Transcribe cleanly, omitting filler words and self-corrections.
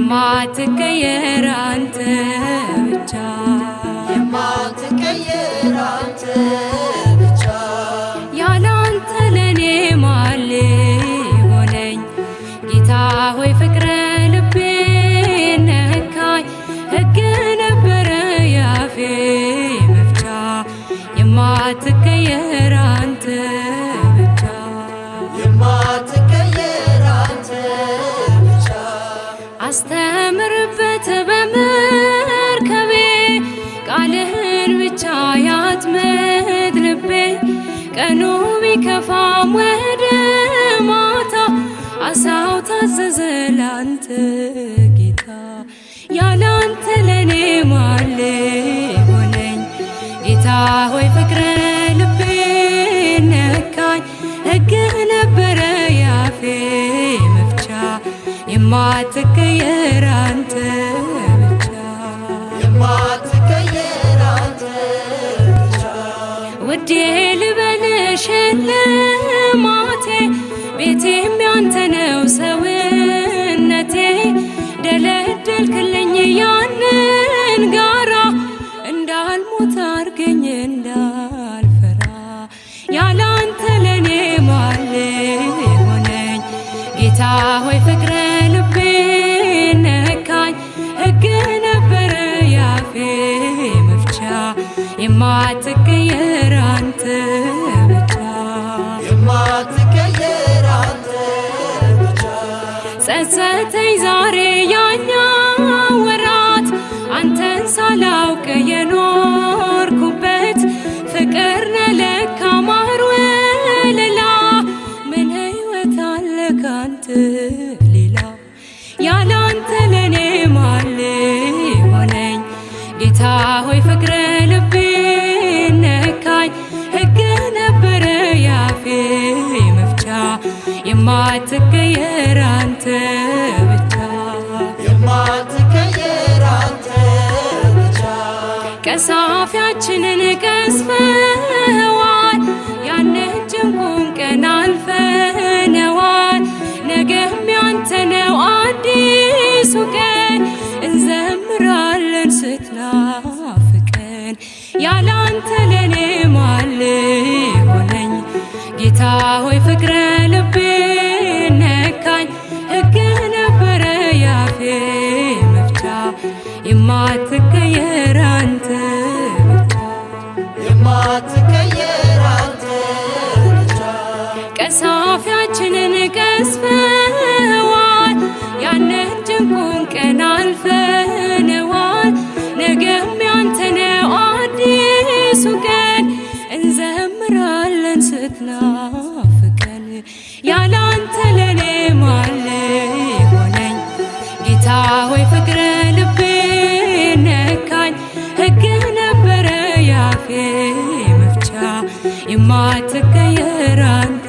የማትቀየር አንተ ብቻ የማትቀየር አንተ ብቻ ያላንተ ለኔ ማን ሊሆነኝ ጌታ ሆይ ፍቅረ ልቤ ነካኝ ሕግ ነበረ ያፌ መፍቻ የማትቀየር አንተ ብቻ የማትቀየር አንተ ብቻ አስተምርበት በመርከቤ ቃልህን ብቻ ያጥምድ ልቤ ቀኑ ቢከፋም ወደ ማታ አሳው ታዘዘ ላንተ ጌታ ያላንተ ለኔ ማን ሊሆነኝ ጌታ ሆይ ፍቅረ ልቤ ነካኝ ሕግ ነበረ ያፌ መፍቻ የማትቀየር አንተ ብቻ የማትቀየር አንተ ብቻ ውዴ ልበልሽ ልማቴ ቤቴም ያንተ ነው ሰውነቴ ደለደልክልኝ ያንን ጋራ እንዳልሞት አርገኝ እንዳልፈራ ያላንተ ለኔ ማን ሊሆነኝ ጌታ ሆይ ፍቅረ ልቤ ነካኝ ሕግ ነበረ ያፌ መፍቻ የማትቀየር አንተ ብቻ የማትቀየር አንተ ብቻ ጸጸተኝ ዛሬ ያኛው ወራት አንተን ሳላውቅ የኖርኩበት ፍቅር ነህ ለካ ማር ወለላ ምን ሕይወት አለ ካንተ ሌላ ያላንተ ለኔ ማን ሊሆነኝ ጌታ ሆይ ፍቅረ ልቤ ነካኝ ሕግ ነበረ ያፌ መፍቻ የማትቀየር አንተ ብቻ የማትቀየር አንተ ብቻ ቀሳፊያችንን ቀስፈዋል ያንን ጭንቁን ቀን አልፈነዋል ነገም ያንተ ነው አዲሱ ቀን እንዘምራለን ስትናፍቀን ያላንተ ለኔ ማን ሊሆነኝ ጌታ ሆይ ፍቅረ ልቤ ነካኝ ሕግ ነበረ ያፌ መፍቻ የማትቀየር አንተ ብቻ የማትቀየር አንተ ብቻ ቀሳፊያችንን ቀስፈዋል ያንን ጭንቁን ቀን አልፈነዋል ነገም ያንተ ነው አዲሱ ቀን እንዘምራለን ስትናፍቀን ያላንተ ለኔ ማን ሊሆነኝ ጌታ ሆይ ፍቅረ ልቤ ነካኝ ሕግ ነበረ ያፌ መፍቻ የማትቀየር አንተ